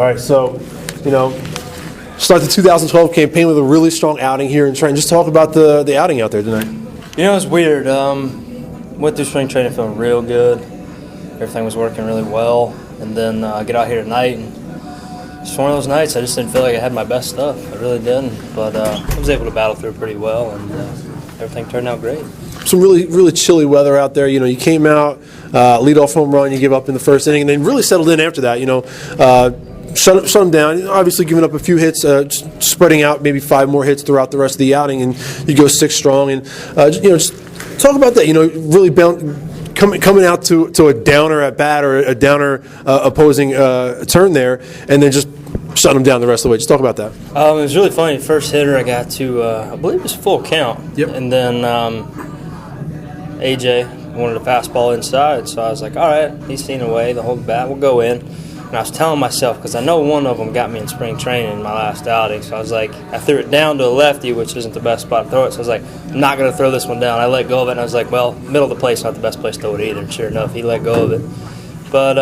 All right, so, start the 2012 campaign with a really strong outing here in Trenton. Just talk about the outing out there tonight. It was weird. Went through spring training feeling real good. Everything was working really well. And then I get out here tonight, and it's one of those nights I just didn't feel like I had my best stuff. I really didn't. But I was able to battle through pretty well, and everything turned out great. Some really, really chilly weather out there. You came out, lead-off home run, you give up in the first inning, and then really settled in after that. Shut them down. Obviously, giving up a few hits, spreading out maybe 5 more hits throughout the rest of the outing, and you go 6 strong. And just talk about that. Really coming out to a downer at bat or a downer opposing turn there, and then just shut them down the rest of the way. Just talk about that. It was really funny. First hitter, I got to I believe it was full count. Yep. And then AJ wanted a fastball inside, so I was like, all right, he's seen away the whole bat. We'll go in. And I was telling myself, because I know one of them got me in spring training in my last outing, so I was like, I threw it down to a lefty, which isn't the best spot to throw it, so I was like, I'm not going to throw this one down. I let go of it, and I was like, well, middle of the plate's not the best place to throw it either. And sure enough, he let go of it. But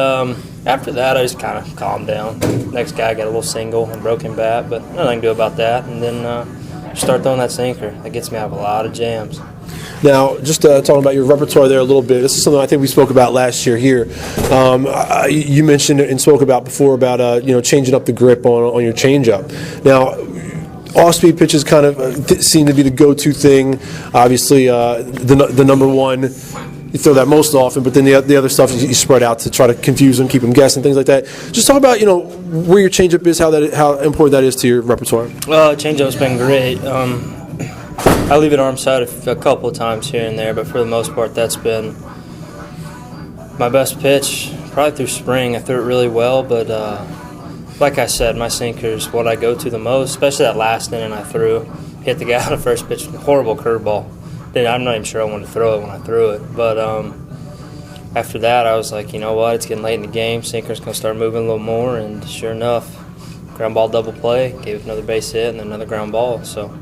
after that, I just kind of calmed down. Next guy got a little single and broken bat, but nothing I can do about that. And then start throwing that sinker. That gets me out of a lot of jams. Now, just talking about your repertoire there a little bit, this is something I think we spoke about last year here. You mentioned and spoke about before about changing up the grip on your changeup. Now, off-speed pitches kind of seem to be the go-to thing. Obviously, the number one, you throw that most often, but then the other stuff you spread out to try to confuse them, keep them guessing, things like that. Just talk about where your changeup is, how important that is to your repertoire. Changeup's been great. I leave it arm side a couple of times here and there, but for the most part, that's been my best pitch. Probably through spring, I threw it really well, but like I said, my sinker is what I go to the most, especially that last inning I threw. Hit the guy on the first pitch, horrible curveball. I'm not even sure I wanted to throw it when I threw it, but after that, I was like, you know what, it's getting late in the game, sinker's going to start moving a little more, and sure enough, ground ball double play, gave it another base hit, and then another ground ball, so.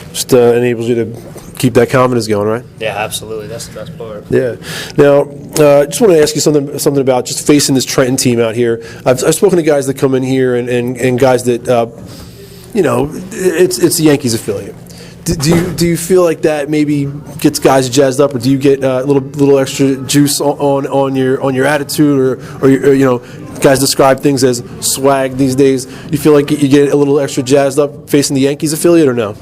Just enables you to keep that confidence going, right? Yeah, absolutely. That's the best part. Yeah. Now, just want to ask you something about just facing this Trenton team out here. I've spoken to guys that come in here and guys that, it's the Yankees affiliate. Do you feel like that maybe gets guys jazzed up, or do you get a little extra juice on your attitude, or guys describe things as swag these days? You feel like you get a little extra jazzed up facing the Yankees affiliate, or no?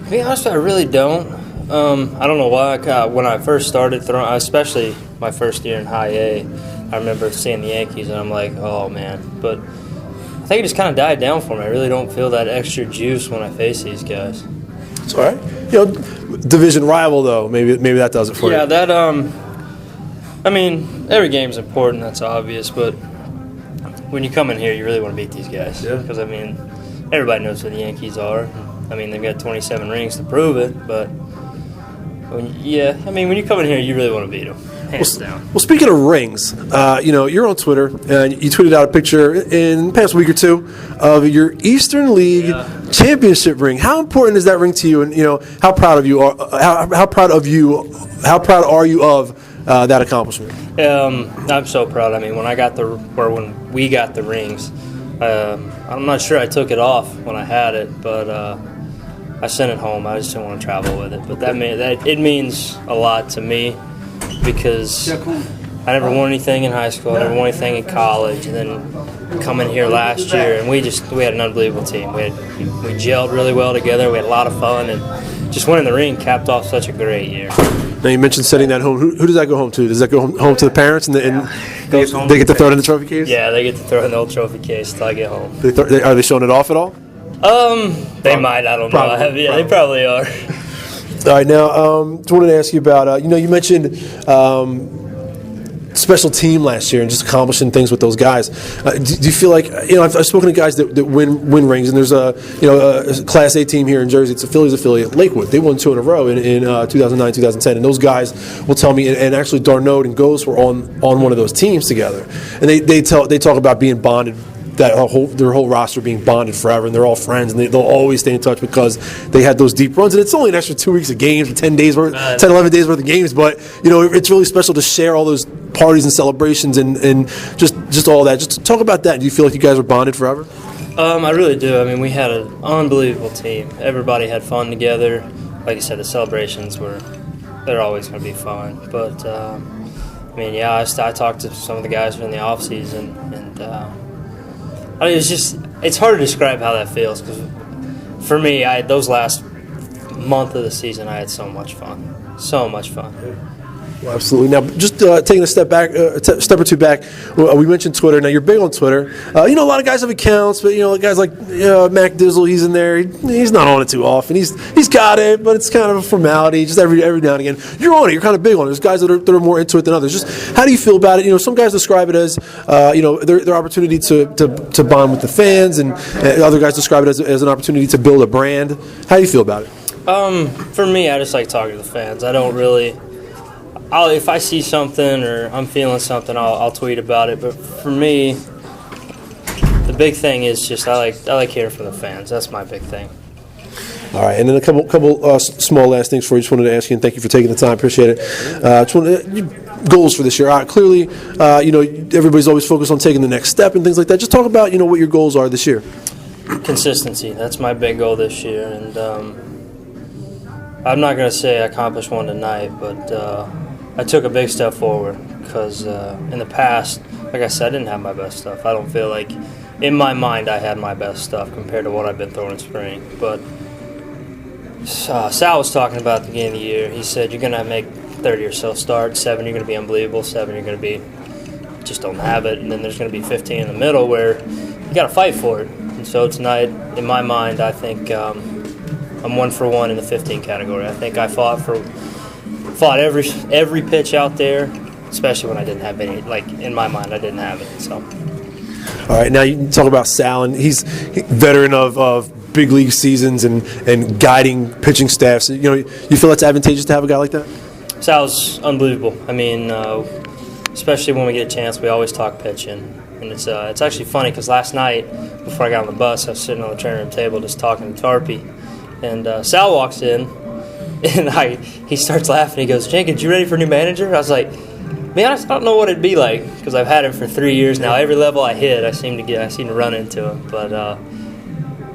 To be honest, I really don't. I don't know why. When I first started throwing, especially my first year in high A, I remember seeing the Yankees, and I'm like, oh, man. But I think it just kind of died down for me. I really don't feel that extra juice when I face these guys. It's all right. Division rival, though, maybe that does it for you. Yeah, that, every game's important, that's obvious, but when you come in here, you really want to beat these guys. Yeah. Because, everybody knows who the Yankees are. They've got 27 rings to prove it, but when you come in here, you really want to beat them, hands down. Well, speaking of rings, you're on Twitter, and you tweeted out a picture in the past week or two of your Eastern League championship ring. How important is that ring to you, and how proud of you are? How proud are you of that accomplishment? I'm so proud. When we got the rings, I'm not sure I took it off when I had it, but I sent it home. I just didn't want to travel with it. But it means a lot to me because I never won anything in high school. I never won anything in college. And then coming here last year, and we had an unbelievable team. We gelled really well together. We had a lot of fun, and just winning the ring capped off such a great year. Now, you mentioned sending that home. Who does that go home to? Does that go home to the parents, and they get to throw it in the trophy case? Yeah, they get to throw it in the old trophy case until I get home. Are they showing it off at all? They might. I don't know. They probably are. All right. Now, just wanted to ask you about. You mentioned special team last year and just accomplishing things with those guys. Do you feel like I've spoken to guys that win rings, and there's a Class A team here in Jersey. It's a Phillies affiliate, Lakewood. They won 2 in a row in 2009, 2010, and those guys will tell me. And actually, Darnode and Ghost were on one of those teams together, and they talk about being bonded their whole roster being bonded forever, and they're all friends, and they'll always stay in touch because they had those deep runs. And it's only an extra 2 weeks of games, 11 days worth of games, but it's really special to share all those parties and celebrations and just all that. Just talk about that. Do you feel like you guys are bonded forever? I really do. I mean, we had an unbelievable team. Everybody had fun together. Like you said, the celebrations they're always going to be fun. But, I mean, yeah, I talked to some of the guys in the offseason, and I mean, it's hard to describe how that feels because for me, those last month of the season, I had so much fun. So much fun. Well, absolutely. Now, just taking a step or two back, we mentioned Twitter. Now, you're big on Twitter. A lot of guys have accounts, but guys like Mac Dizzle, he's in there. He's not on it too often. He's got it, but it's kind of a formality. Just every now and again, you're on it. You're kind of big on it. There's guys that are more into it than others. Just how do you feel about it? Some guys describe it as their opportunity to bond with the fans, and other guys describe it as an opportunity to build a brand. How do you feel about it? For me, I just like talking to the fans. I don't really. If I see something or I'm feeling something, I'll tweet about it. But for me, the big thing is just I like hearing from the fans. That's my big thing. All right, and then a couple small last things for you. Just wanted to ask you, and thank you for taking the time. Appreciate it. Goals for this year. Clearly, everybody's always focused on taking the next step and things like that. Just talk about what your goals are this year. Consistency. That's my big goal this year, and I'm not going to say I accomplished one tonight, but I took a big step forward because in the past, like I said, I didn't have my best stuff. I don't feel like, in my mind, I had my best stuff compared to what I've been throwing in spring. But Sal was talking about at the beginning of the year. He said, you're going to make 30 or so starts. 7, you're going to be unbelievable. 7, you're going to be just don't have it. And then there's going to be 15 in the middle where you got to fight for it. And so tonight, in my mind, I think I'm 1 for 1 in the 15 category. I think I fought every pitch out there, especially when I didn't have any. Like in my mind, I didn't have it. So, all right. Now you talk about Sal, and he's a veteran of big league seasons and guiding pitching staffs. You feel that's advantageous to have a guy like that? Sal's unbelievable. I mean, especially when we get a chance, we always talk pitching, and it's actually funny because last night before I got on the bus, I was sitting on the training room table just talking to Tarpey, and Sal walks in. And he starts laughing. He goes, "Jenkins, you ready for a new manager?" I was like, "Man, I don't know what it'd be like because I've had him for 3 years now. Every level I hit, I seem to run into him." But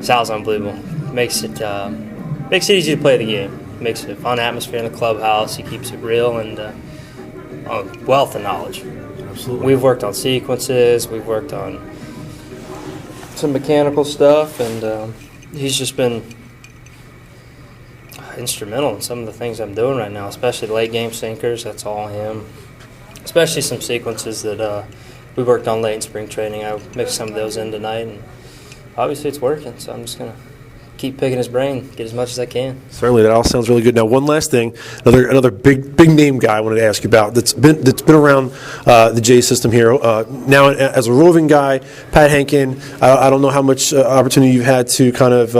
Sal's unbelievable. Makes it easy to play the game. Makes it a fun atmosphere in the clubhouse. He keeps it real and a wealth of knowledge. Absolutely. We've worked on sequences. We've worked on some mechanical stuff, and he's just been instrumental in some of the things I'm doing right now, especially late game sinkers. That's all him. Especially some sequences that we worked on late in spring training. I mixed some of those in tonight, and obviously it's working. So I'm just gonna keep picking his brain, get as much as I can. Certainly, that all sounds really good. Now, one last thing, another big name guy I wanted to ask you about that's been around the J system here. Now, as a roving guy, Pat Henkin. I don't know how much opportunity you've had to kind of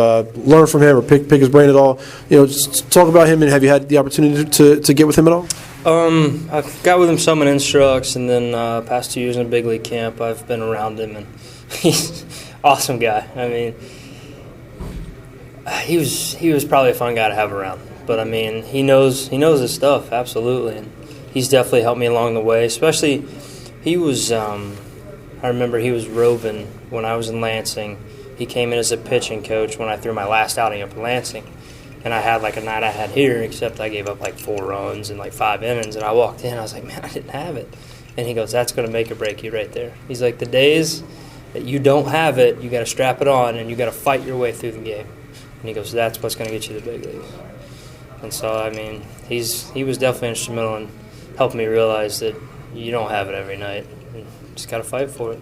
learn from him or pick his brain at all. Just talk about him, and have you had the opportunity to get with him at all? I've got with him some in instructs, and then past 2 years in a big league camp, I've been around him, and he's an awesome guy. I mean, he was probably a fun guy to have around. But I mean, he knows his stuff, absolutely, and he's definitely helped me along the way. Especially, he was I remember he was roving when I was in Lansing. He came in as a pitching coach when I threw my last outing up in Lansing, and I had like a night I had here, except I gave up like 4 runs in like 5 innings, and I walked in, I was like, man, I didn't have it. And he goes, that's going to make or break you right there. He's like, the days that you don't have it, you got to strap it on, and you got to fight your way through the game. And he goes, that's what's going to get you the big leagues. And so, I mean, he was definitely instrumental in helping me realize that you don't have it every night. You just got to fight for it.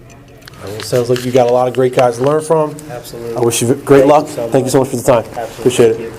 Well, it sounds like you got a lot of great guys to learn from. Absolutely. I wish you great luck. Thank you so much for the time. Absolutely. Appreciate it.